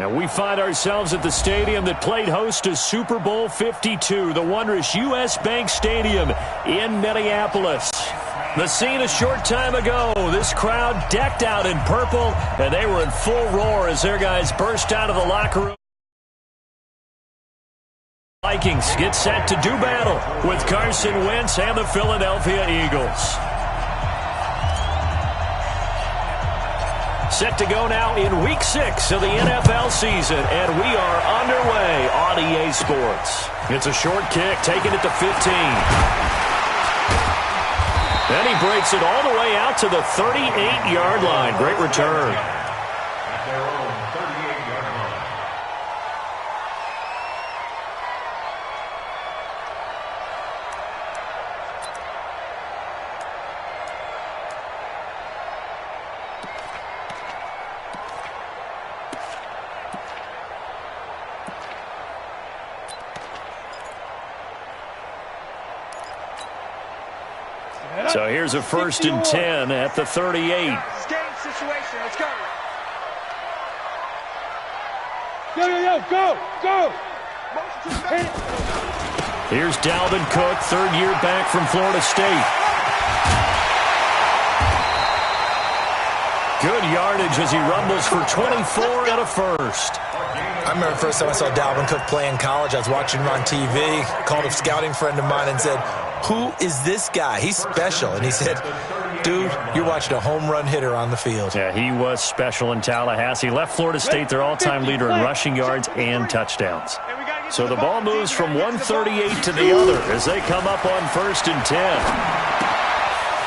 And we find ourselves at the stadium that played host to Super Bowl 52, the wondrous U.S. Bank Stadium in Minneapolis. The scene a short time ago, this crowd decked out in purple, and they were in full roar as their guys burst out of the locker room. Vikings get set to do battle with Carson Wentz and the Philadelphia Eagles. Set to go now in Week 6 of the NFL season, and we are underway on EA Sports. It's a short kick, taking it to 15. Then he breaks it all the way out to the 38-yard line. Great return. So here's a 1st and 10 at the 38. Game situation. Let's go. Go. Here's Dalvin Cook, 3rd year back from Florida State. Good yardage as he rumbles for 24 and a first. I remember the first time I saw Dalvin Cook play in college. I was watching him on TV, called a scouting friend of mine and said, "Who is this guy? He's special." And he said, "Dude, you're watching a home run hitter on the field." Yeah, he was special in Tallahassee. Left Florida State their all-time leader in rushing yards and touchdowns. So the ball moves from 138 to the other as they come up on 1st and 10.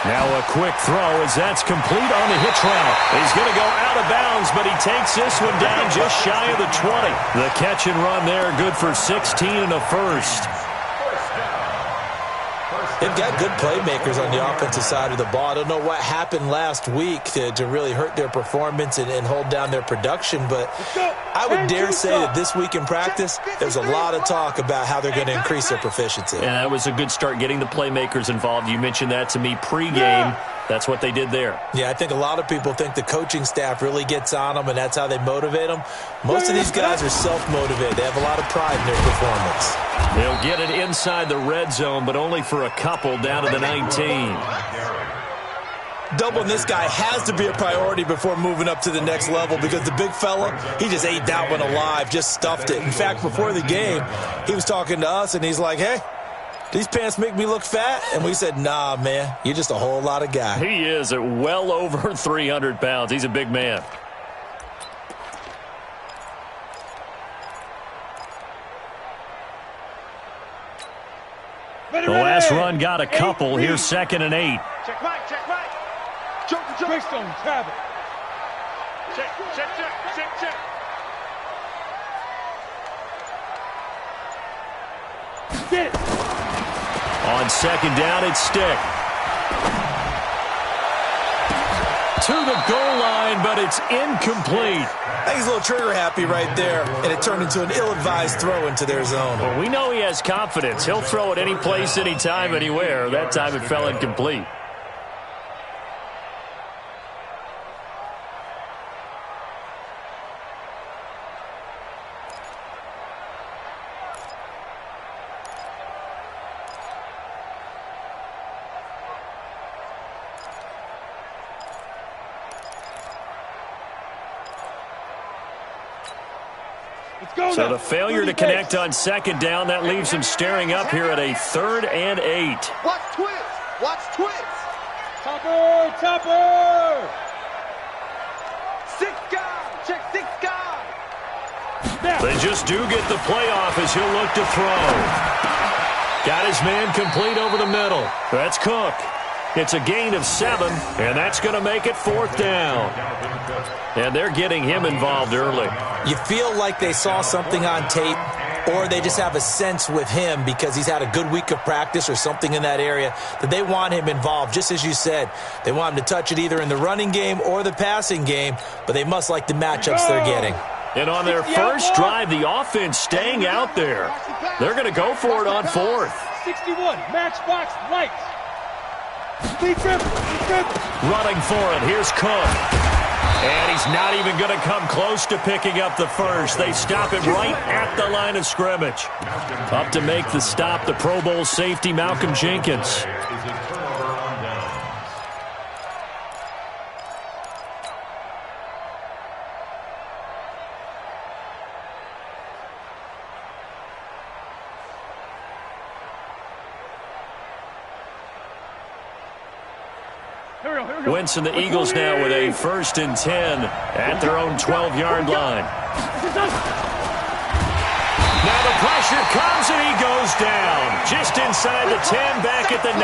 Now a quick throw as that's complete on the hitch route. He's going to go out of bounds, but he takes this one down just shy of the 20. The catch and run there, good for 16 and a first. They've got good playmakers on the offensive side of the ball. I don't know what happened last week to really hurt their performance and hold down their production, but I would dare say that this week in practice, there's a lot of talk about how they're going to increase their proficiency. And that was a good start, getting the playmakers involved. You mentioned that to me pregame. That's what they did there. Yeah, I think a lot of people think the coaching staff really gets on them, and that's how they motivate them. Most of these guys are self-motivated. They have a lot of pride in their performance. They'll get it inside the red zone, but only for a couple, down to the 19. Doubling this guy has to be a priority before moving up to the next level because the big fella, he just ate that one alive, just stuffed it. In fact, before the game, he was talking to us, and he's like, "Hey, these pants make me look fat?" And we said, "Nah, man, you're just a whole lot of guy." He is at well over 300 pounds. He's a big man. The last run got a couple. Here's 2nd and 8. Check right. Check. Get it. On 2nd down, it's Stick. To the goal line, but it's incomplete. I think he's a little trigger happy right there, and it turned into an ill-advised throw into their zone. Well, we know he has confidence. He'll throw it any place, anytime, anywhere. That time it fell incomplete. So the failure to connect on 2nd down, that leaves him staring up here at a 3rd and 8. Watch twist. Topper. 6 guy. Check 6 guy. They just do get the playoff as he'll look to throw. Got his man complete over the middle. That's Cook. It's a gain of 7, and that's going to make it 4th down. And they're getting him involved early. You feel like they saw something on tape, or they just have a sense with him because he's had a good week of practice or something in that area that they want him involved, just as you said. They want him to touch it either in the running game or the passing game, but they must like the matchups they're getting. And on their first drive, the offense staying out there. They're going to go for it on 4th. 61, matchbox lights. Running for it, here's Cook. And he's not even going to come close to picking up the first. They stop him right at the line of scrimmage. Up to make the stop, the Pro Bowl safety, Malcolm Jenkins. Wentz and the Eagles now with a 1st and 10 at their own 12-yard line. Now the pressure comes and he goes down. Just inside the 10, back at the 9.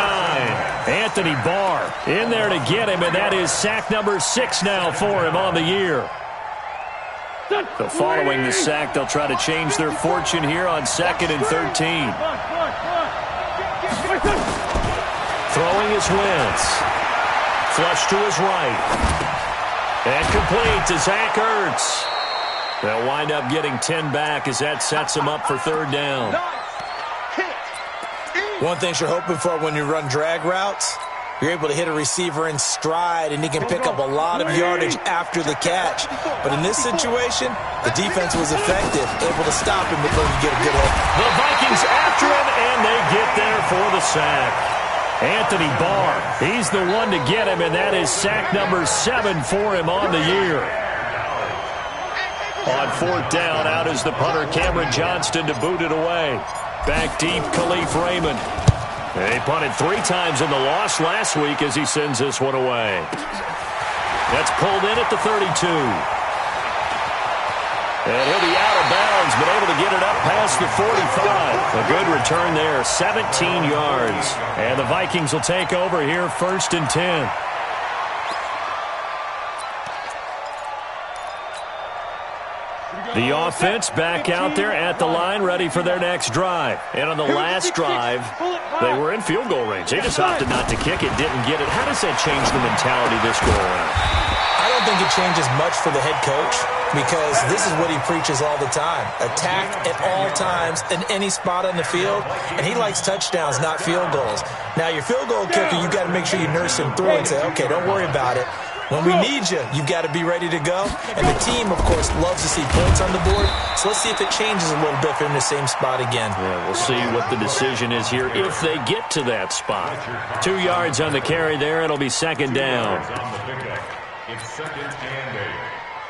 Anthony Barr in there to get him, and that is sack number 6 now for him on the year. So following the sack, they'll try to change their fortune here on 2nd and 13. Throwing is Wentz. Flush to his right. And complete to Zach Ertz. They'll wind up getting 10 back as that sets them up for 3rd down. One thing you're hoping for when you run drag routes, you're able to hit a receiver in stride, and he can pick up a lot of yardage after the catch. But in this situation, the defense was effective, able to stop him before you get a good hit. The Vikings after him, and they get there for the sack. Anthony Barr, he's the one to get him, and that is sack number 7 for him on the year. On 4th down, out is the punter Cameron Johnston to boot it away. Back deep, Khalif Raymond. They punted 3 times in the loss last week as he sends this one away. That's pulled in at the 32. And he'll be out of bounds, but able to get it up past the 45. A good return there, 17 yards. And the Vikings will take over here, 1st and 10. The offense back out there at the line, ready for their next drive. And on the last drive, they were in field goal range. They just opted not to kick it, didn't get it. How does that change the mentality this go around? I don't think it changes much for the head coach, because this is what he preaches all the time. Attack at all times in any spot on the field, and he likes touchdowns, not field goals. Now, your field goal kicker, you've got to make sure you nurse him through and say, okay, don't worry about it. When we need you, you've got to be ready to go. And the team, of course, loves to see points on the board. So let's see if it changes a little bit in the same spot again. Yeah, we'll see what the decision is here if they get to that spot. 2 yards on the carry there. It'll be 2nd down. It's 2nd and 8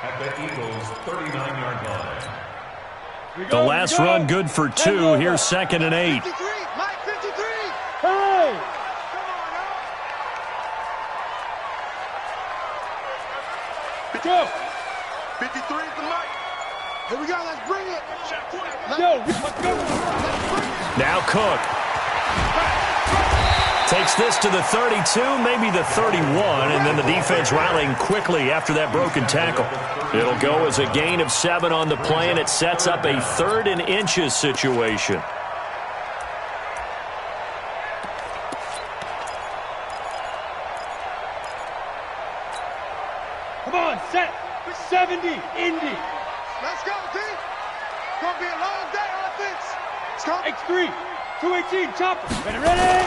at the Eagles' 39-yard line. The last run good for 2. Here's 2nd and 8. 53, Mike 53. Hey! Go! 53 is the Mike. Here we go, let's bring it. Yo, let's go. Now Cook. Takes this to the 32, maybe the 31, and then the defense rallying quickly after that broken tackle. It'll go as a gain of 7 on the play, and it sets up a 3rd and inches situation. Come on, set. 70, Indy. Let's go, team. It's going to be a long day offense. It's going to X3, 218, chopper. Ready?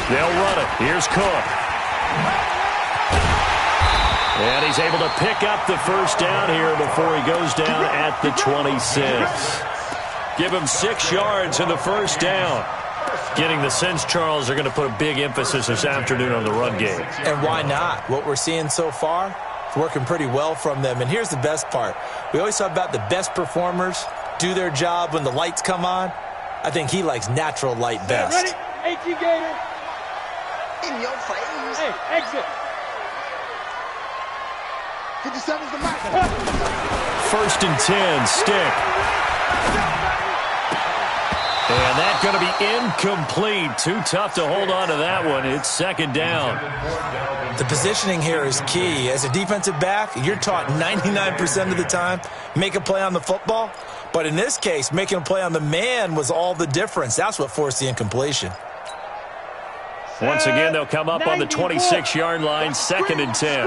They'll run it. Here's Cook. And he's able to pick up the 1st down here before he goes down at the 26. Give him 6 yards in the 1st down. Getting the sense, Charles, they're going to put a big emphasis this afternoon on the run game. And why not? What we're seeing so far, it's working pretty well from them. And here's the best part. We always talk about the best performers do their job when the lights come on. I think he likes natural light best. Ready? 18 Gator. in your face. Hey, exit. 57's the Mike. 1st and 10, stick. And that's going to be incomplete. Too tough to hold on to that one. It's 2nd down. The positioning here is key. As a defensive back, you're taught 99% of the time, make a play on the football. But in this case, making a play on the man was all the difference. That's what forced the incompletion. Once again, they'll come up on the 26-yard line, 2nd and 10.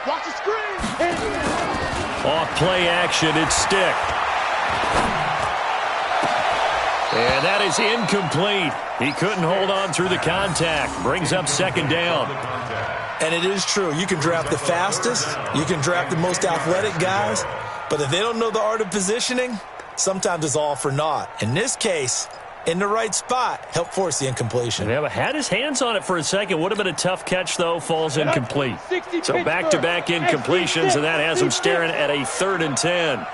Watch the screen. Off play action, it's stick. And that is incomplete. He couldn't hold on through the contact. Brings up second down. And it is true. You can draft the fastest. You can draft the most athletic guys. But if they don't know the art of positioning, sometimes it's all for naught. In this case, in the right spot, help force the incompletion. Yeah, but had his hands on it for a second. Would have been a tough catch, though. Falls incomplete. So back-to-back incompletions, and that has him staring at a 3rd and 10.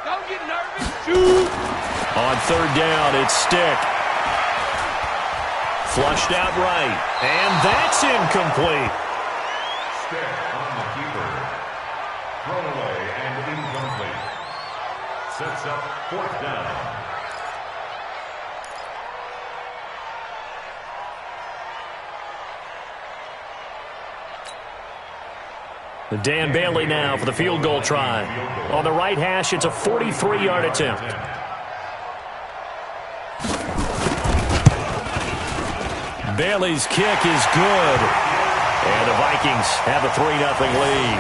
Don't get nervous. Shoot. On 3rd down, it's Stick. Flushed out right. And that's incomplete. Stick on the keeper. Thrown away and incomplete. Sets up 4th down. Dan Bailey now for the field goal try. On the right hash, it's a 43-yard attempt. Bailey's kick is good. And the Vikings have a 3-0 lead.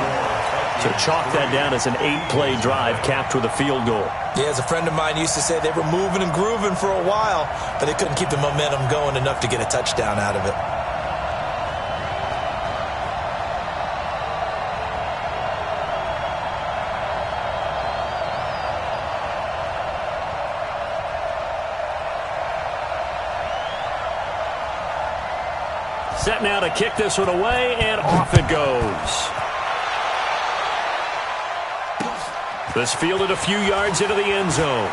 So chalk that down as an 8-play drive capped with a field goal. Yeah, as a friend of mine used to say, they were moving and grooving for a while, but they couldn't keep the momentum going enough to get a touchdown out of it. Set now to kick this one away, and off it goes. This fielded a few yards into the end zone.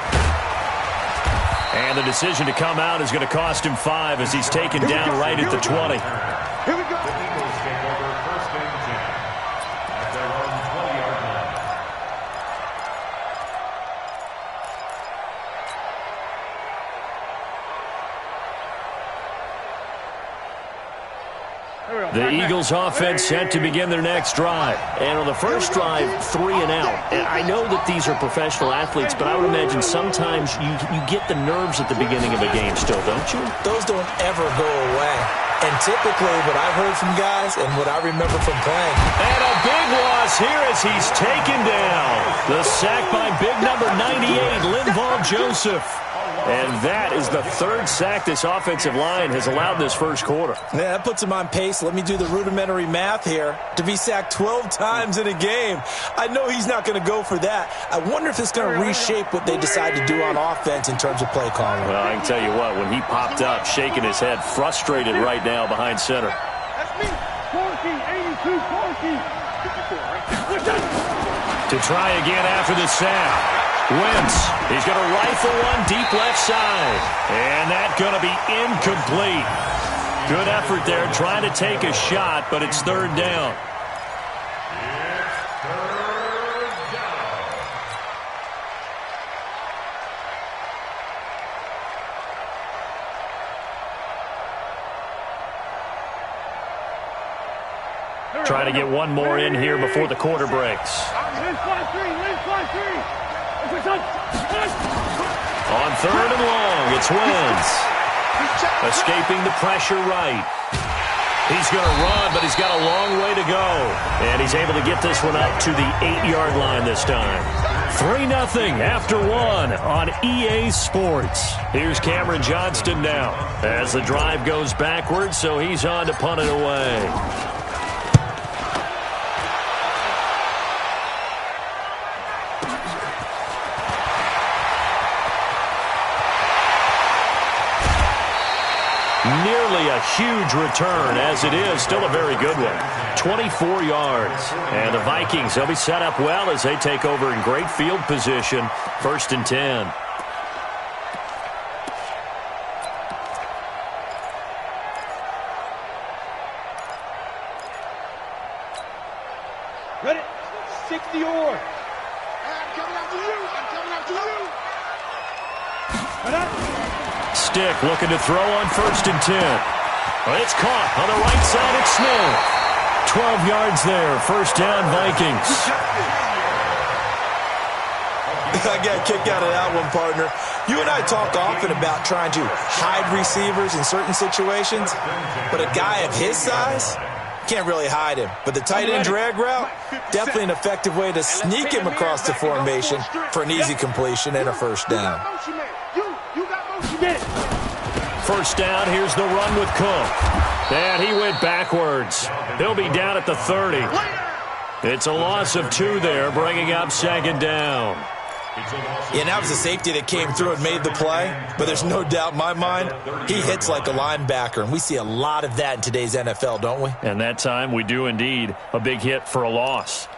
And the decision to come out is going to cost him 5 as he's taken down right at the 20. Here we go. The Eagles take over 1st and 10 at their own 20-yard line. The Eagles offense set to begin their next drive. And on the first drive, 3 and out. And I know that these are professional athletes, but I would imagine sometimes you get the nerves at the beginning of a game still, don't you? Those don't ever go away. And typically what I've heard from guys and what I remember from playing. And a big loss here as he's taken down. The sack by big number 98, Linval Joseph. And that is the 3rd sack this offensive line has allowed this first quarter. Yeah, that puts him on pace. Let me do the rudimentary math here. To be sacked 12 times in a game, I know he's not going to go for that. I wonder if it's going to reshape what they decide to do on offense in terms of play calling. Well, I can tell you what, when he popped up, shaking his head, frustrated right now behind center. That's me. 14, 82, 14. 54, right? To try again after the sack. Wentz, he's going to rifle one deep left side. And that's going to be incomplete. Good effort there trying to take a shot, but it's 3rd down. Trying to get one more in here before the quarter breaks. On 3rd and long, it's Wentz. Escaping the pressure right. He's going to run, but he's got a long way to go. And he's able to get this one up to the 8-yard line this time. 3-0 after 1 on EA Sports. Here's Cameron Johnston now as the drive goes backwards, so he's on to punt it away. Nearly a huge return, as it is still a very good one. 24 yards. And the Vikings, they'll be set up well as they take over in great field position. 1st and 10. Ready? 60 or. I'm coming after you. I'm coming after you. Stick looking to throw on 1st and 10. It's caught on the right side. It's Smith. 12 yards there. 1st down, Vikings. I got a kick out of that one, partner. You and I talk often about trying to hide receivers in certain situations, but a guy of his size can't really hide him. But the tight end drag route, definitely an effective way to sneak him across the formation for an easy completion and a 1st down. You got You did it. First down, here's the run with Cook. And he went backwards. He'll be down at the 30. It's a loss of 2 there, bringing up second down. Yeah, that was a safety that came through and made the play, but there's no doubt in my mind, he hits like a linebacker, and we see a lot of that in today's NFL, don't we? And that time, we do indeed. A big hit for a loss.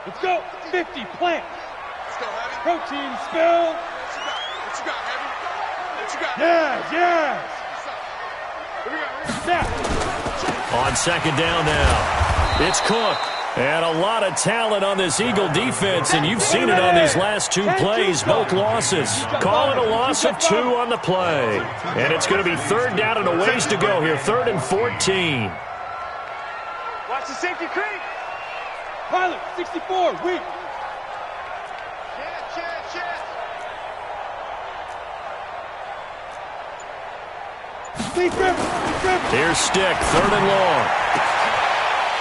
Let's go. 50, plant. Let's go, Heavy. Protein spill. What you got, Heavy? What you got? Yes. Here we go. Snap. On second down now, it's Cook. And a lot of talent on this Eagle defense, and you've seen it on these last 2 plays, both losses. Call it a loss of 2 on the play. And it's going to be third down and a ways to go here, 3rd and 14. Watch the safety creep. Pilot, 64, weak. Chance. Deep river. Here's Stick, 3rd and long.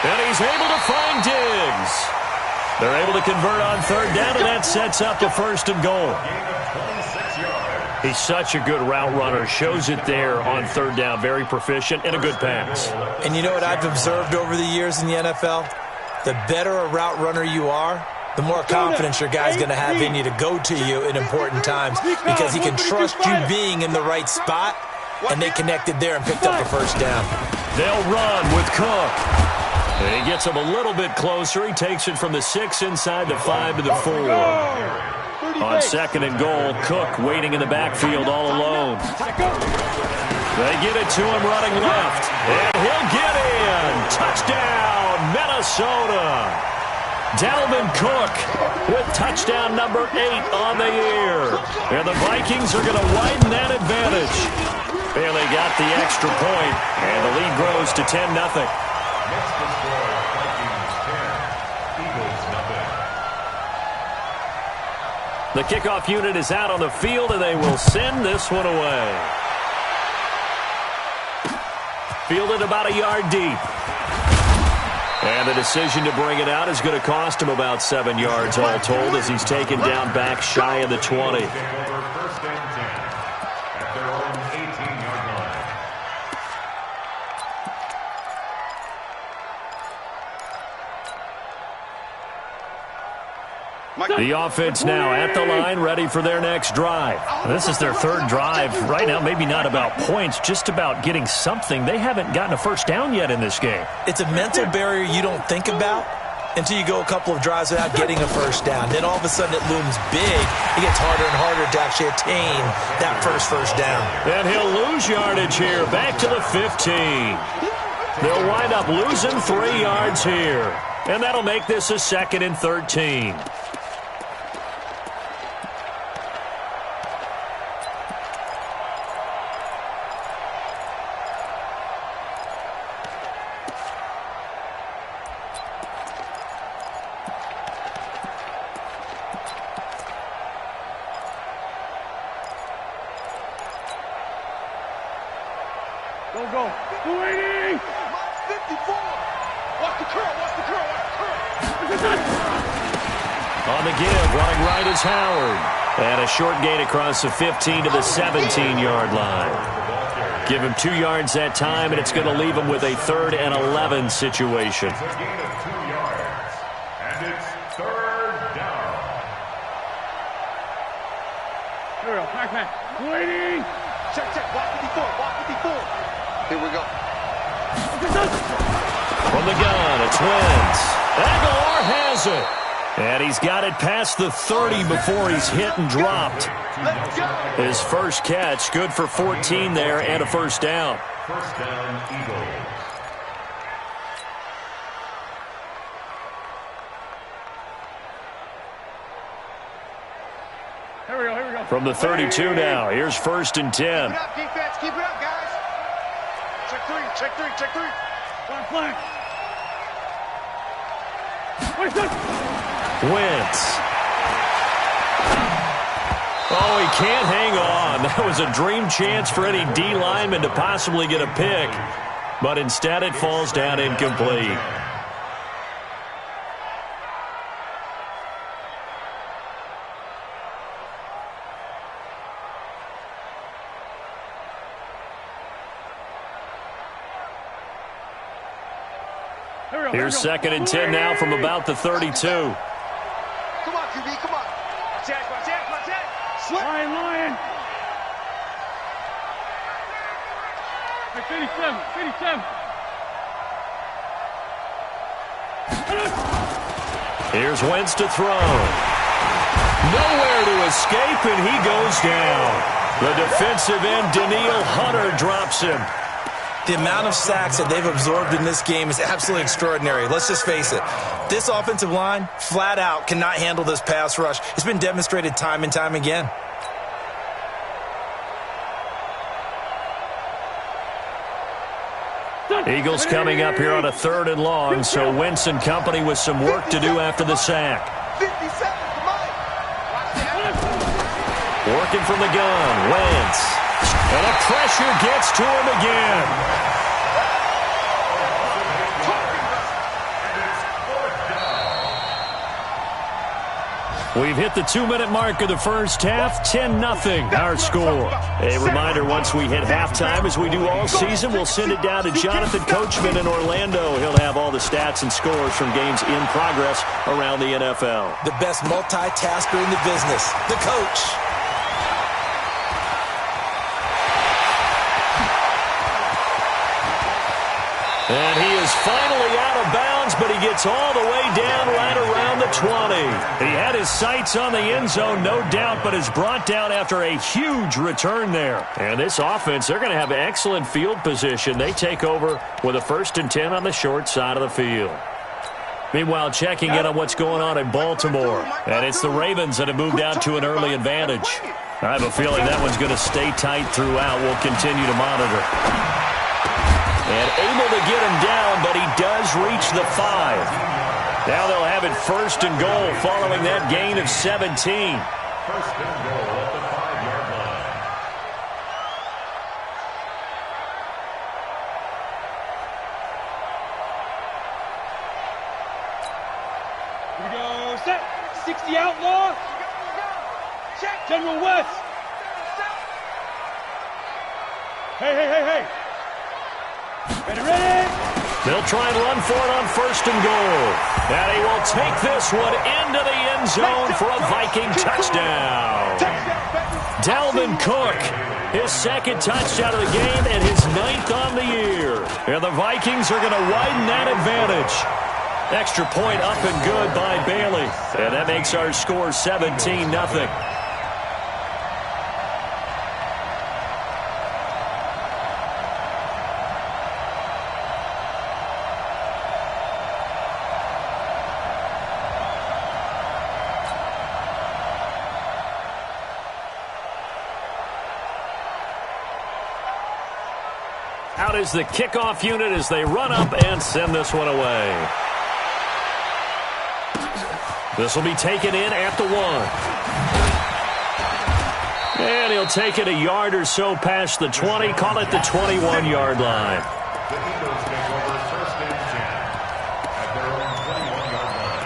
And he's able to find Diggs. They're able to convert on 3rd down, and that sets up the 1st and goal. He's such a good route runner. Shows it there on 3rd down. Very proficient and a good pass. And you know what I've observed over the years in the NFL? The better a route runner you are, the more confidence your guy's going to have in you to go to you in important times because he can trust you being in the right spot, and they connected there and picked up the 1st down. They'll run with Cook. And he gets him a little bit closer. He takes it from the 6 inside the 5 to the 4. On 2nd and goal, Cook waiting in the backfield all alone. They get it to him running left. And he'll get in. Touchdown, Minnesota. Dalvin Cook with touchdown number 8 on the year. And the Vikings are going to widen that advantage. And they got the extra point, and the lead grows to 10-0. Next to score, Vikings 10, Eagles nothing. The kickoff unit is out on the field, and they will send this one away. Fielded about a yard deep. And the decision to bring it out is going to cost him about 7 yards all told as he's taken down back shy of the 20. Take over 1st and 10 at their own 18-yard line. The offense now at the line, ready for their next drive. This is their 3rd drive. Right now, maybe not about points, just about getting something. They haven't gotten a 1st down yet in this game. It's a mental barrier you don't think about until you go a couple of drives without getting a 1st down. Then all of a sudden it looms big. It gets harder and harder to actually attain that first down. And he'll lose yardage here, back to the 15. They'll wind up losing 3 yards here. And that'll make this a 2nd and 13. Go. 280. 54. Watch the curl. On the give, running right is Howard. And a short gain across the 15 to the 17-yard line. Give him 2 yards that time, and it's going to leave him with a 3rd and 11 situation. It's a gain of 2 yards, and it's 3rd down. Here we go. Back. 280. Check. Walk 54. Here we go. From the gun, it's Wentz. Aguilar has it. And he's got it past the 30 before he's hit and dropped. His first catch, good for 14 there and a 1st down. 1st down, Eagles. Here we go. From the 32 now, here's 1st and 10. Keep it up, defense. Keep it up, guys. Check three. Flank. Wentz. Oh, he can't hang on. That was a dream chance for any D lineman to possibly get a pick. But instead it falls down incomplete. Here's 2nd and 10 now from about the 32. Come on, QB, come on. Check. Lion. Hey, 57. Here's Wentz to throw. Nowhere to escape, and he goes down. The defensive end, Danielle Hunter, drops him. The amount of sacks that they've absorbed in this game is absolutely extraordinary. Let's just face it. This offensive line, flat out, cannot handle this pass rush. It's been demonstrated time and time again. Eagles coming up here on a 3rd and long, so Wentz and company with some work to do after the sack. 57, come on. Working from the gun, Wentz. And the pressure gets to him again. We've hit the 2-minute mark of the first half, 10-0 our score. A reminder, once we hit halftime, as we do all season, we'll send it down to Jonathan Coachman in Orlando. He'll have all the stats and scores from games in progress around the NFL. The best multitasker in the business, the coach. And he is finally out of bounds, but he gets all the way down right around the 20. He had his sights on the end zone, no doubt, but is brought down after a huge return there. And this offense, they're going to have excellent field position. They take over with a 1st and 10 on the short side of the field. Meanwhile, checking in on what's going on in Baltimore. And it's the Ravens that have moved out to an early advantage. I have a feeling that one's going to stay tight throughout. We'll continue to monitor. And able to get him down, but he does reach the 5. Now they'll have it 1st and goal following that gain of 17. 1st and goal at the 5-yard line. Here we go, set. 60 outlaw. General West. Hey. Ready. They'll try and run for it on 1st and goal. And he will take this one into the end zone for a Viking touchdown. Dalvin Cook, his 2nd touchdown of the game and his 9th on the year. And the Vikings are going to widen that advantage. Extra point up and good by Bailey. And that makes our score 17-0. Out is the kickoff unit as they run up and send this one away. This will be taken in at the 1. And he'll take it a yard or so past the 20, call it the 21-yard line. The Eagles take over 1st and 10 at their own 21-yard line.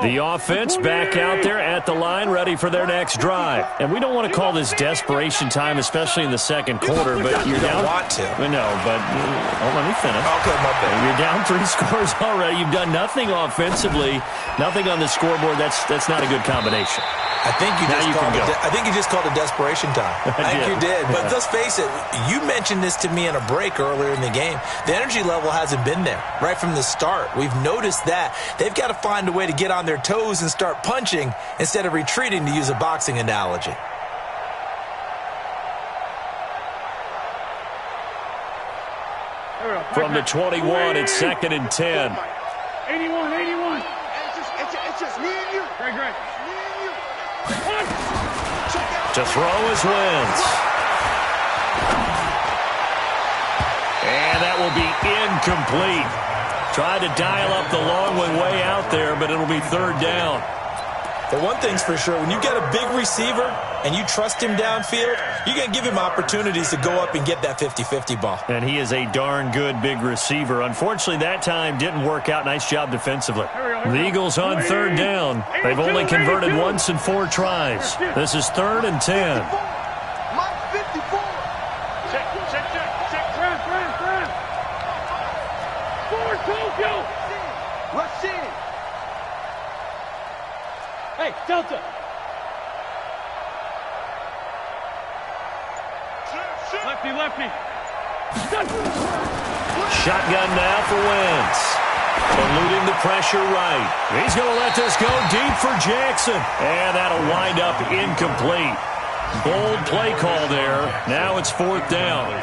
The offense back out there at the line, ready for their next drive. And we don't want to call this desperation time, especially in the 2nd quarter, but you're down. You don't want to. No, but let me finish. Okay, my bad. You're down 3 scores already. You've done nothing offensively, nothing on the scoreboard. That's not a good combination. I think you just called it desperation time. I think you did. But let's face it, you mentioned this to me in a break earlier in the game. The energy level hasn't been there right from the start. We've noticed that. They've got to find a way to get on their toes and start punching instead of retreating, to use a boxing analogy. From the 21, it's 2nd and 10. 81. It's just me and you. Great. To throw is Wentz. And that will be incomplete. Tried to dial up the long one way out there, but it'll be 3rd down. But one thing's for sure, when you get a big receiver and you trust him downfield, you're going to give him opportunities to go up and get that 50-50 ball. And he is a darn good big receiver. Unfortunately, that time didn't work out. Nice job defensively. The Eagles on third down. They've only converted once in 4 tries. This is 3rd and 10. Mike 54. Check. Run. Forward, Tokyo. Rush in. Hey, Delta. Lefty. Shotgun now for Wentz. Eluding the pressure right. He's going to let this go deep for Jackson. And that'll wind up incomplete. Bold play call there. Now it's 4th down.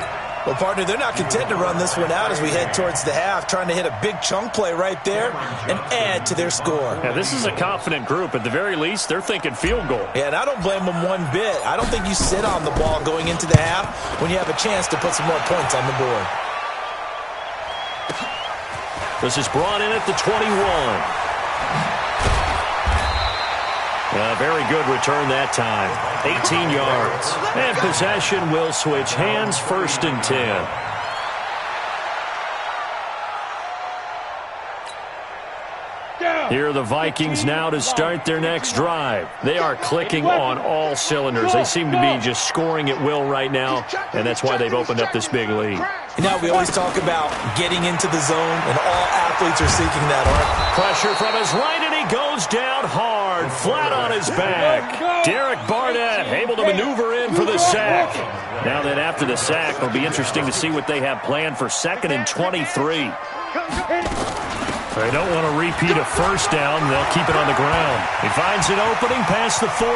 Well, partner, they're not content to run this one out as we head towards the half, trying to hit a big chunk play right there and add to their score. Yeah, this is a confident group. At the very least, they're thinking field goal. Yeah, and I don't blame them one bit. I don't think you sit on the ball going into the half when you have a chance to put some more points on the board. This is brought in at the 21. A very good return that time. 18 yards. And possession will switch hands, 1st and 10. Here are the Vikings now to start their next drive. They are clicking on all cylinders. They seem to be just scoring at will right now, and that's why they've opened up this big lead. You know, we always talk about getting into the zone, and all athletes are seeking that, Art. Pressure from his right, and he goes down hard, flat on his back. Derek Barnett able to maneuver in for the sack. Now then, after the sack, it'll be interesting to see what they have planned for 2nd and 23. They don't want to repeat a 1st down. They'll keep it on the ground. He finds an opening past the 40.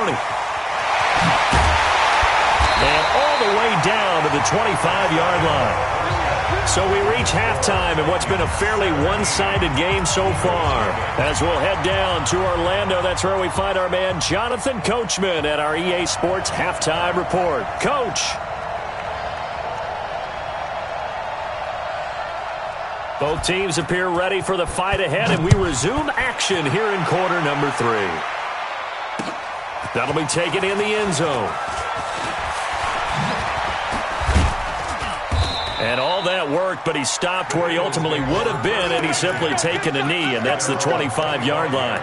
And all the way down to the 25-yard line. So we reach halftime in what's been a fairly one-sided game so far. As we'll head down to Orlando, that's where we find our man Jonathan Coachman at our EA Sports Halftime Report. Coach. Both teams appear ready for the fight ahead, and we resume action here in quarter number 3. That'll be taken in the end zone. And all that worked, but he stopped where he ultimately would have been, and he's simply taken a knee, and that's the 25-yard line.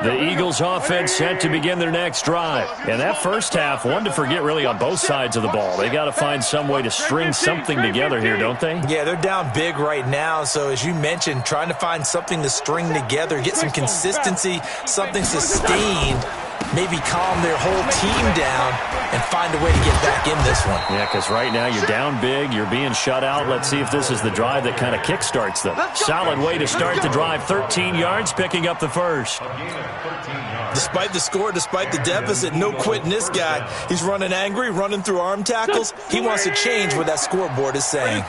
The Eagles offense set to begin their next drive. And that first half, one to forget really on both sides of the ball. They got to find some way to string something together here, don't they? Yeah, they're down big right now. So as you mentioned, trying to find something to string together, get some consistency, something sustained, maybe calm their whole team down and find a way to get back in this one. Yeah, because right now you're down big, you're being shut out. Let's see if this is the drive that kind of kickstarts them. Solid way to start the drive, 13 yards, picking up the first. Despite the score, despite the deficit, no quitting this guy. He's running angry, running through arm tackles. He wants to change what that scoreboard is saying.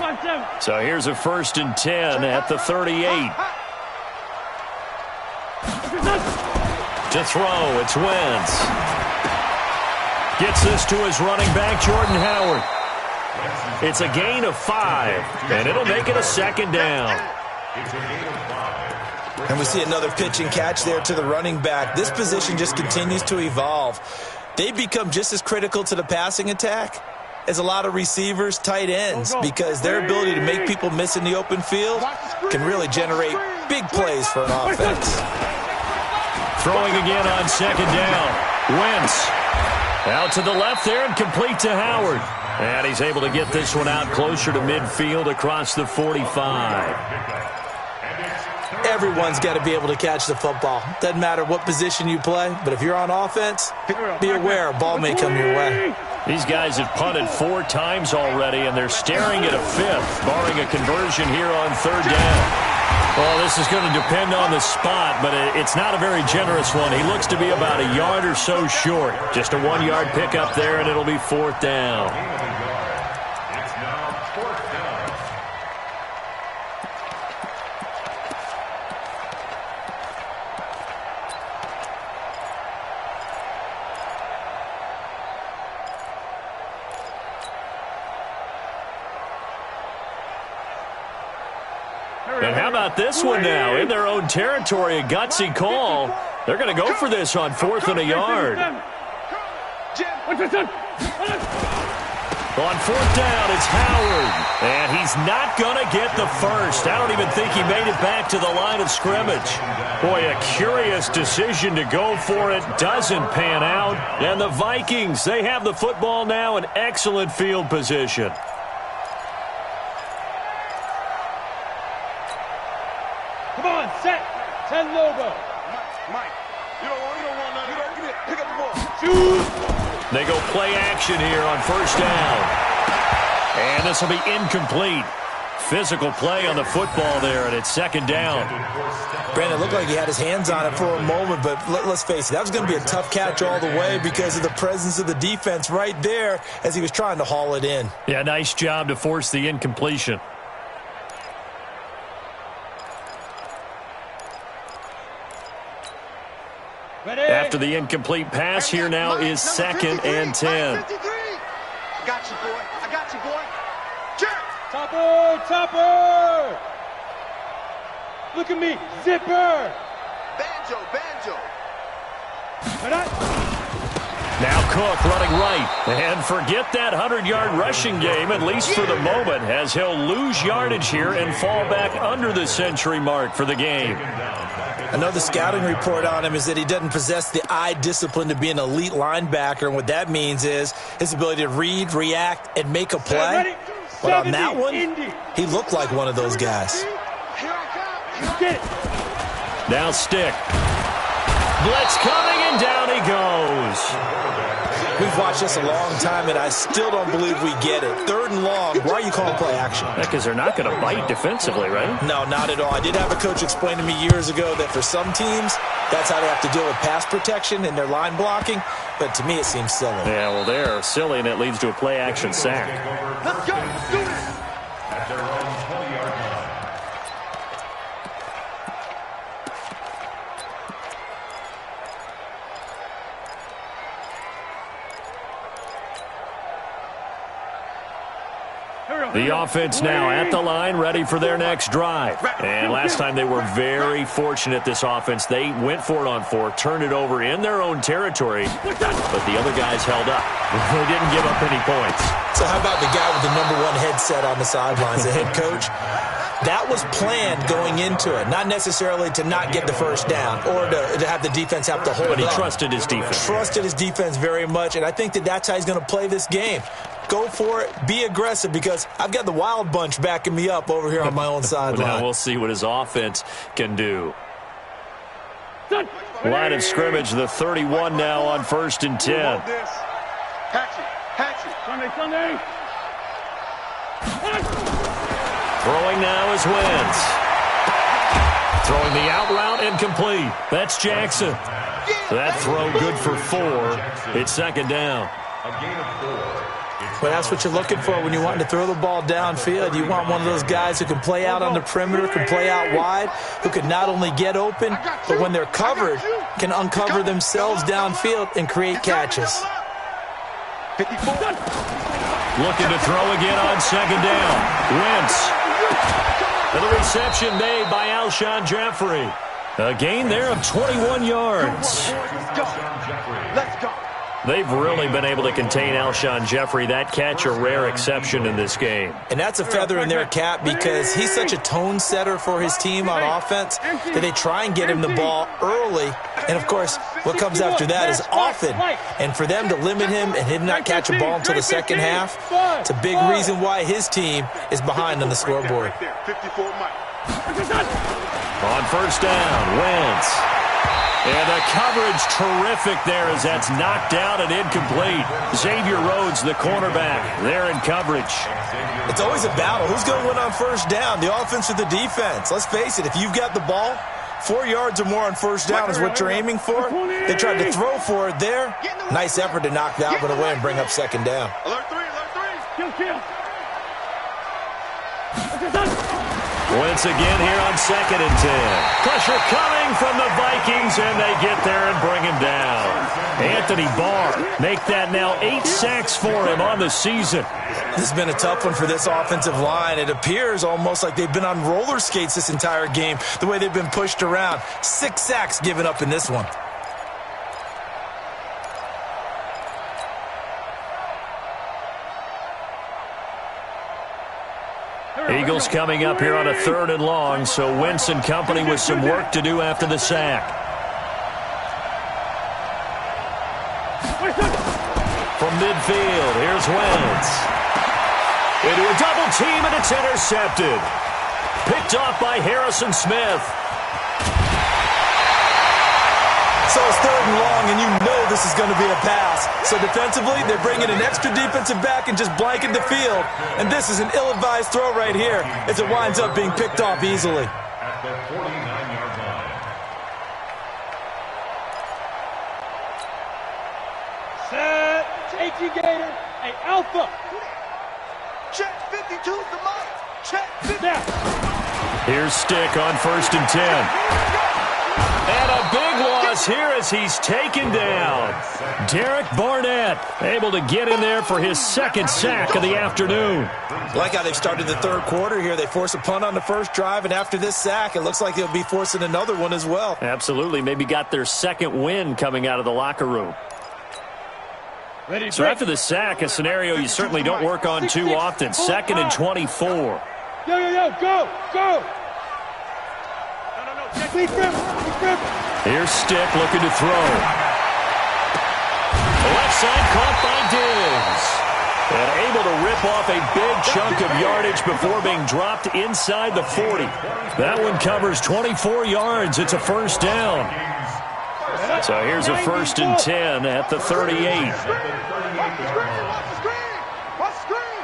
So here's a 1st and 10 at the 38. To throw, it's Wentz. Gets this to his running back, Jordan Howard. It's a gain of 5, and it'll make it a 2nd down. And we see another pitch and catch there to the running back. This position just continues to evolve. They become just as critical to the passing attack as a lot of receivers, tight ends, because their ability to make people miss in the open field can really generate big plays for an offense. Throwing again on 2nd down. Wentz out to the left there and complete to Howard. And he's able to get this one out closer to midfield across the 45. Everyone's got to be able to catch the football. Doesn't matter what position you play, but if you're on offense, be aware a ball may come your way. These guys have punted 4 times already, and they're staring at a 5th, barring a conversion here on 3rd down. Well, this is going to depend on the spot, but it's not a very generous one. He looks to be about a yard or so short. Just a 1-yard pickup there, and it'll be 4th down. And how about this one now? In their own territory, a gutsy call. They're going to go for this on 4th and a yard. On 4th down, it's Howard. And he's not going to get the first. I don't even think he made it back to the line of scrimmage. Boy, a curious decision to go for it. Doesn't pan out. And the Vikings, they have the football now in excellent field position. Come on, set. 10 Lobo. Mike, you don't want nothing. You don't get it. Pick up the ball. Shoot. They go play action here on 1st down. And this will be incomplete. Physical play on the football there, and it's 2nd down. Brandon, it looked like he had his hands on it for a moment, but let's face it, that was going to be a tough catch all the way because of the presence of the defense right there as he was trying to haul it in. Yeah, nice job to force the incompletion. Ready. After the incomplete pass, here now is 2nd and 10. I got you, boy. I got you, boy. Jerk. Topper, topper. Look at me, zipper. Banjo. Now Cook running right. And forget that 100-yard rushing game, at least for the moment, as he'll lose yardage here and fall back under the century mark for the game. Another scouting report on him is that he doesn't possess the eye discipline to be an elite linebacker, and what that means is his ability to read, react, and make a play. But on that one, he looked like one of those guys. Get it. Now Stick. Blitz coming, and down he goes. We've watched this a long time, and I still don't believe we get it. 3rd and long. Why are you calling play action? Because they're not going to bite defensively, right? No, not at all. I did have a coach explain to me years ago that for some teams, that's how they have to deal with pass protection and their line blocking. But to me, it seems silly. Yeah, well, they're silly, and it leads to a play action sack. Let's go. Do this. At their own 20-yard line. The offense now at the line, ready for their next drive. And last time they were very fortunate, this offense. They went for it on 4, turned it over in their own territory, but the other guys held up. They didn't give up any points. So how about the guy with the #1 headset on the sidelines, the head coach? That was planned going into it, not necessarily to not get the first down or to have the defense have to hold But he up. trusted his defense. Trusted his defense very much, and I think that's how he's going to play this game. Go for it. Be aggressive because I've got the wild bunch backing me up over here on my own sideline. Now we'll see what his offense can do. Line of scrimmage, the 31 now on 1st and 10. Hatch it. Sunday. Throwing now is Wentz. Throwing the out route incomplete. That's Jackson. That throw good for 4. It's 2nd down. A gain of 4. Well, that's what you're looking for when you want to throw the ball downfield. You want one of those guys who can play out on the perimeter, can play out wide, who can not only get open, but when they're covered, can uncover themselves downfield and create catches. 54. Looking to throw again on 2nd down. Wentz. And the reception made by Alshon Jeffrey. A gain there of 21 yards. Let's go. They've really been able to contain Alshon Jeffrey. That catch a rare exception in this game. And that's a feather in their cap because he's such a tone setter for his team on offense that they try and get him the ball early. And, of course, what comes after that is often. And for them to limit him and him not catch a ball until the second half, it's a big reason why his team is behind on the scoreboard. 54 Mike. On 1st down, Wentz. And the coverage terrific there as that's knocked down and incomplete. Xavier Rhodes, the cornerback, there in coverage. It's always a battle. Who's going to win on 1st down, the offense or the defense? Let's face it, if you've got the ball, 4 yards or more on 1st down is what you're aiming for. They tried to throw for it there. Nice effort to knock that one away and bring up 2nd down. Alert 3. Kill. Wentz again here on 2nd and 10. Pressure coming from the Vikings, and they get there and bring him down. Anthony Barr, make that now 8 sacks for him on the season. This has been a tough one for this offensive line. It appears almost like they've been on roller skates this entire game, the way they've been pushed around. 6 sacks given up in this one. Eagles coming up here on a 3rd and long, so Wentz and company with some work to do after the sack. From midfield, here's Wentz. Into a double team, and it's intercepted. Picked off by Harrison Smith. So it's 3rd and long, and you know this is going to be a pass. So defensively, they're bringing an extra defensive back and just blanking the field. And this is an ill-advised throw right here as it winds up being picked off easily. At the 49-yard line. Set. 18 Gator. Hey, Alpha. Check 52's the mark. Check 50. Now. Here's Stick on 1st and 10. And a big loss here as he's taken down. Derek Barnett able to get in there for his 2nd sack of the afternoon. Like how they've started the 3rd quarter here. They force a punt on the 1st drive, and after this sack, it looks like they'll be forcing another one as well. Absolutely. Maybe got their 2nd win coming out of the locker room. Ready, So after the sack, a scenario you certainly don't work on too often. 2nd and 24. Yo, go. Please grip. Here's Stick looking to throw. Left side caught by Diggs. And able to rip off a big chunk of yardage before being dropped inside the 40. That one covers 24 yards. It's a 1st down. So here's a 1st and 10 at the 38. Watch the screen. Watch the screen.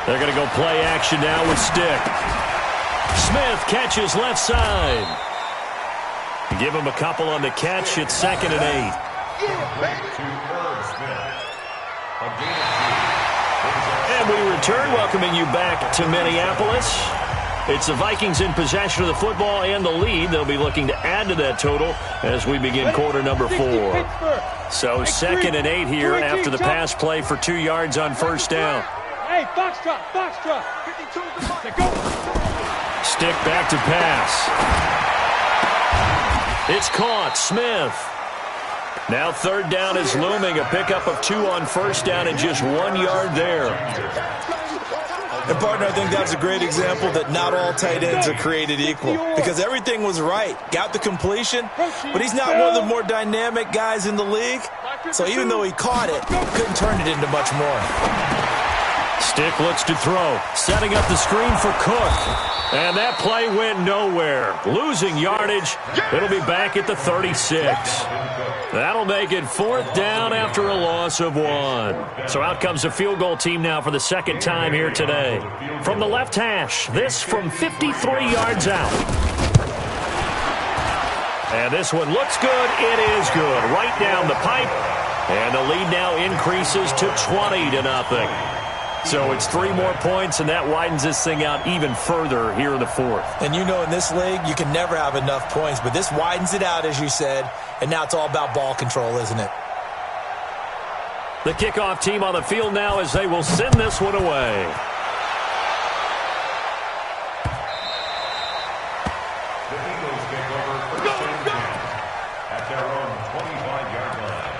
They're going to go play action now with Stick. Smith catches left side. Give him a couple on the catch. It's 2nd and 8. And we return, welcoming you back to Minneapolis. It's the Vikings in possession of the football and the lead. They'll be looking to add to that total as we begin quarter number 4. So 2nd and 8 here after the pass play for 2 yards on 1st down. Hey, Foxtrot. 52's the mark. Go. Stick back to pass. It's caught. Smith. Now 3rd down is looming. A pickup of 2 on 1st down and just 1 yard there. And, partner, I think that's a great example that not all tight ends are created equal because everything was right. Got the completion, but he's not one of the more dynamic guys in the league. So even though he caught it, couldn't turn it into much more. Stick looks to throw. Setting up the screen for Cook. And that play went nowhere. Losing yardage. It'll be back at the 36. That'll make it 4th down after a loss of 1. So out comes a field goal team now for the 2nd time here today. From the left hash, this from 53 yards out. And this one looks good. It is good. Right down the pipe. And the lead now increases to 20-0. So it's 3 more points, and that widens this thing out even further here in the 4th. And you know in this league, you can never have enough points, but this widens it out, as you said, and now it's all about ball control, isn't it? The kickoff team on the field now as they will send this one away. The Eagles take over 1st and 10 at their own 25-yard line.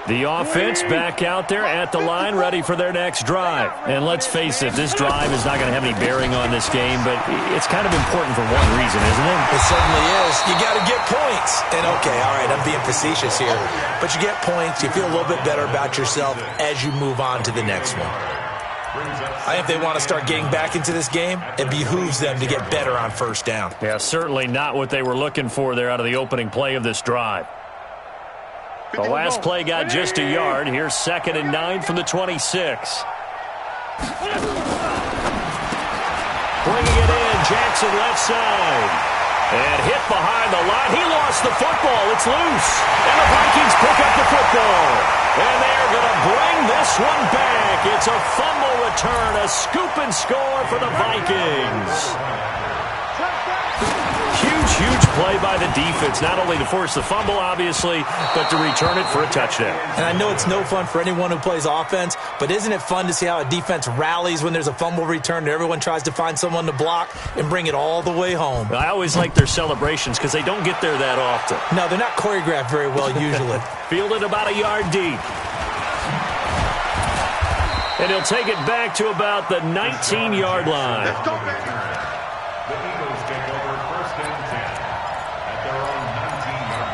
The offense back out there at the line, ready for their next drive. And let's face it, this drive is not going to have any bearing on this game, but it's kind of important for one reason, isn't it? It certainly is. You got to get points. And, okay, all right, I'm being facetious here. But you get points, you feel a little bit better about yourself as you move on to the next one. I think they want to start getting back into this game. It behooves them to get better on 1st down. Yeah, certainly not what they were looking for there out of the opening play of this drive. The last play got just a yard. Here's 2nd and 9 from the 26. Bringing it in, Jackson left side. And hit behind the line. He lost the football. It's loose. And the Vikings pick up the football. And they're going to bring this one back. It's a fumble return, a scoop and score for the Vikings. Huge play by the defense, not only to force the fumble, obviously, but to return it for a touchdown. And I know it's no fun for anyone who plays offense, but isn't it fun to see how a defense rallies when there's a fumble return and everyone tries to find someone to block and bring it all the way home? I always like their celebrations because they don't get there that often. No, they're not choreographed very well usually. Fielded about a yard deep. And he'll take it back to about the 19-yard line. The Eagles take over 1st and 10 at their own 19-yard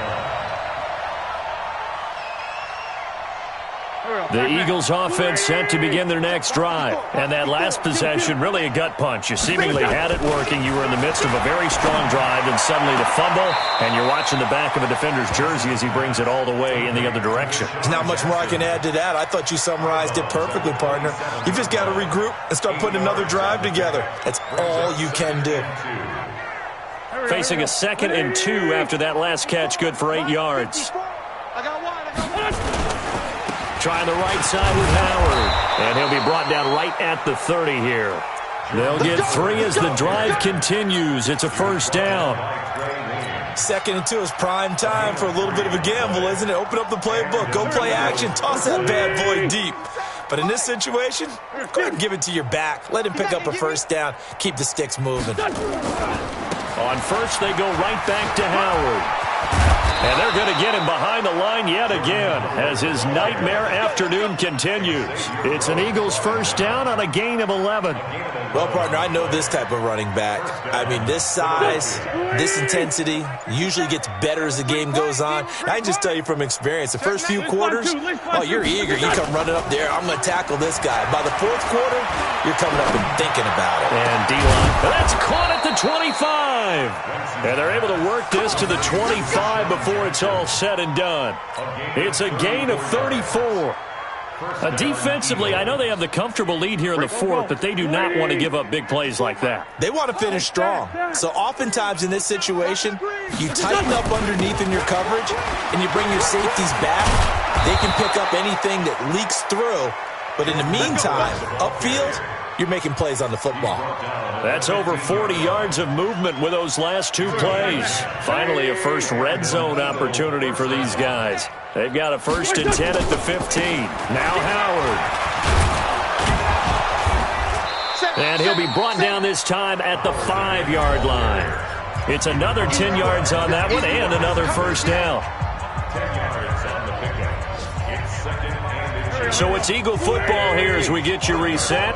line. The Eagles offense set to begin their next drive. And that last possession, really a gut punch. You seemingly had it working. You were in the midst of a very strong drive, and suddenly the fumble, and you're watching the back of a defender's jersey as he brings it all the way in the other direction. There's not much more I can add to that. I thought you summarized it perfectly, partner. You've just got to regroup and start putting another drive together. That's all you can do. Facing a 2nd and 2 after that last catch, good for 8 yards. Trying the right side with Howard. And he'll be brought down right at the 30 here. They'll get 3 as the drive continues. It's a 1st down. 2nd and 2 is prime time for a little bit of a gamble, isn't it? Open up the playbook. Go play action. Toss that bad boy deep. But in this situation, go ahead and give it to your back. Let him pick up a 1st down. Keep the sticks moving. On 1st, they go right back to Howard. And they're going to get him behind the line yet again as his nightmare afternoon continues. It's an Eagles 1st down on a gain of 11. Well, partner, I know this type of running back. I mean, this size, this intensity usually gets better as the game goes on. I can just tell you from experience, the first few quarters, oh, you're eager. You come running up there, I'm going to tackle this guy. By the 4th quarter, you're coming up and thinking about it. And D-line, that's caught at the 25. And they're able to work this to the 25 before it's all said and done. It's a gain of 34. Defensively, I know they have the comfortable lead here in the 4th, but they do not want to give up big plays like that. They want to finish strong. So oftentimes in this situation, you tighten up underneath in your coverage, and you bring your safeties back. They can pick up anything that leaks through. But in the meantime, upfield, you're making plays on the football. That's over 40 yards of movement with those last 2 plays. Finally, a first red zone opportunity for these guys. They've got a 1st and 10 at the 15. Now Howard. And he'll be brought down this time at the 5-yard line. It's another 10 yards on that one and another 1st down. 10 yards on the pickup. It's 2nd and So it's Eagle football here as we get you reset.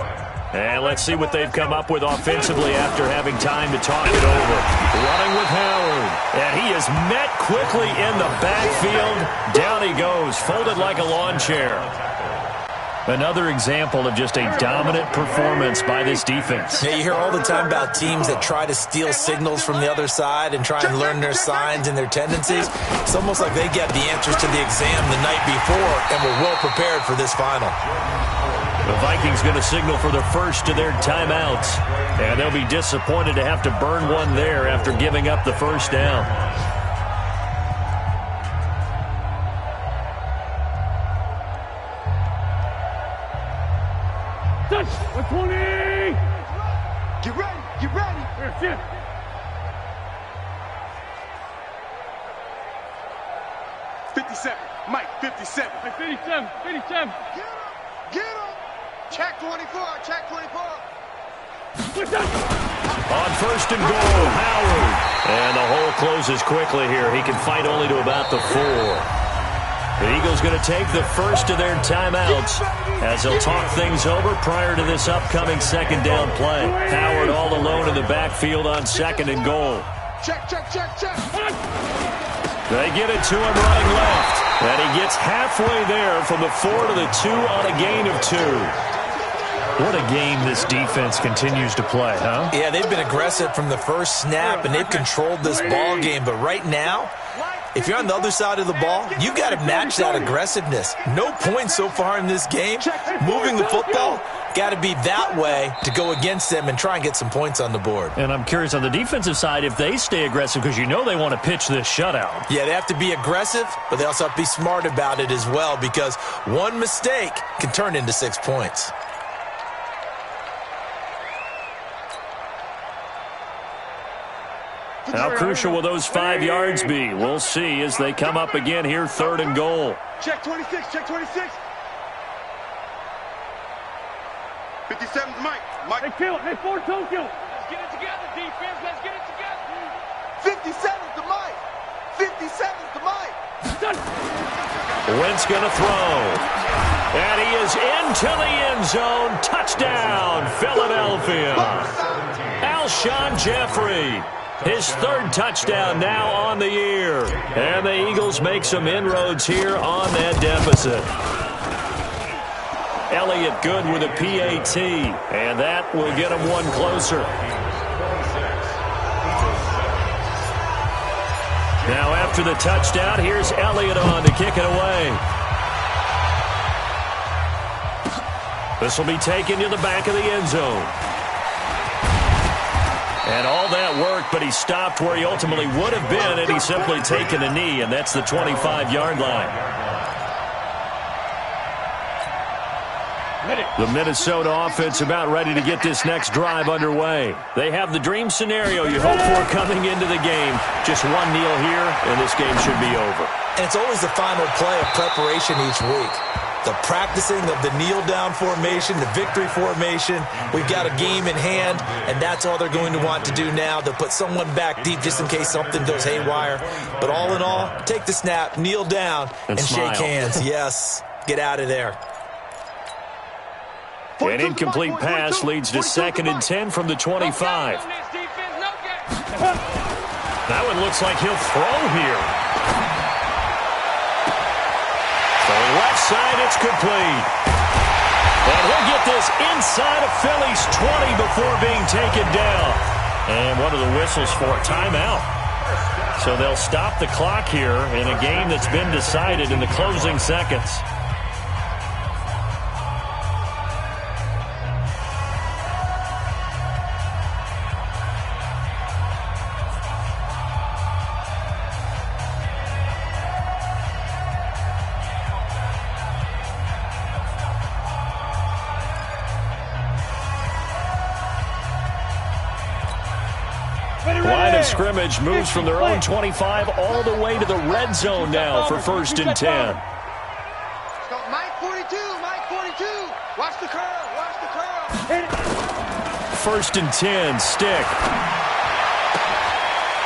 And let's see what they've come up with offensively after having time to talk it over. Running with Howard. And he is met quickly in the backfield. Down he goes, folded like a lawn chair. Another example of just a dominant performance by this defense. Yeah, you hear all the time about teams that try to steal signals from the other side and try and learn their signs and their tendencies. It's almost like they get the answers to the exam the night before and were well prepared for this final. The Vikings going to signal for the first of their timeouts. And they'll be disappointed to have to burn one there after giving up the 1st down. Touch! 120! Get ready! Get ready! Here, shift! Mike, 57. 57! 57! Get him! Get him! Check 24, check 24. On 1st and goal, Howard. And the hole closes quickly here. He can fight only to about the 4. The Eagles going to take the first of their timeouts as they'll talk things over prior to this upcoming 2nd down play. Howard all alone in the backfield on 2nd and goal. Check, check, check, check. They get it to him running left. And he gets halfway there from the 4 to the 2 on a gain of 2. What a game this defense continues to play, huh? Yeah, they've been aggressive from the first snap, and they've controlled this ball game. But right now, if you're on the other side of the ball, you've got to match that aggressiveness. No points so far in this game. Moving the football, Got to be that way to go against them and try and get some points on the board. And I'm curious on the defensive side if they stay aggressive because you know they want to pitch this shutout. Yeah, they have to be aggressive, but they also have to be smart about it as well because one mistake can turn into 6 points. How crucial will those 5 yards be? We'll see as they come up again here, 3rd and goal. Check 26, check 26. 57's Mike. Mike. Hey, kill. Hey, 4 Tokyo. Let's get it together, defense. Let's get it together. 57's the Mike. 57's the Mike. Wentz going to throw. And he is into the end zone. Touchdown, Philadelphia. Alshon Jeffrey. His 3rd touchdown now on the year. And the Eagles make some inroads here on that deficit. Elliott good with a PAT, and that will get him one closer. Now after the touchdown, here's Elliott on to kick it away. This will be taken to the back of the end zone. And all that work, but he stopped where he ultimately would have been, and he's simply taken a knee, and that's the 25-yard line. The Minnesota offense about ready to get this next drive underway. They have the dream scenario you hope for coming into the game. Just one kneel here, and this game should be over. And it's always the final play of preparation each week. The practicing of the kneel-down formation, the victory formation. We've got a game in hand, and that's all they're going to want to do now. They'll put someone back deep just in case something goes haywire. But all in all, take the snap, kneel down, and shake hands. Yes, get out of there. An incomplete pass leads to 2nd and 10 from the 25. That one looks like he'll throw here. So left side, it's complete. And he'll get this inside of Philly's 20 before being taken down. And one of the whistles for a timeout. So they'll stop the clock here in a game that's been decided in the closing seconds. Line of scrimmage moves from their own 25 all the way to the red zone now for 1st and 10. Mike 42, Mike 42. Watch the curl, watch the curl. 1st and 10, stick.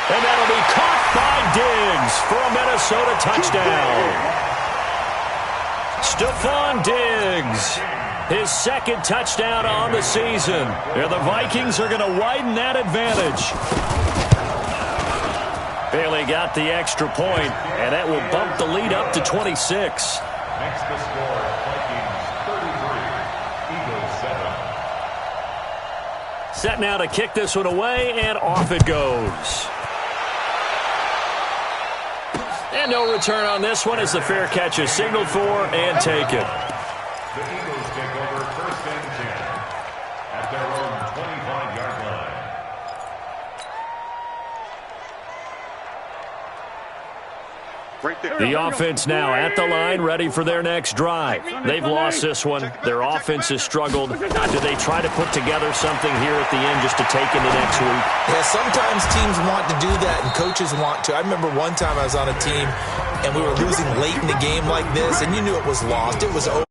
And that'll be caught by Diggs for a Minnesota touchdown. Stephon Diggs, his 2nd touchdown on the season. And the Vikings are going to widen that advantage. Bailey got the extra point, and that will bump the lead up to 26. Next to score, Vikings 33, Eagles 7. Set now to kick this one away, and off it goes. And no return on this one as the fair catch is signaled for and taken. The Eagles take over 1st and 10 at their own 25-yard line. Right there. The offense now at the line, ready for their next drive. They've lost this one. Their offense has struggled. Do they try to put together something here at the end just to take into next week? Yeah, sometimes teams want to do that and coaches want to. I remember one time I was on a team and we were losing late in the game like this, and you knew it was lost. It was over.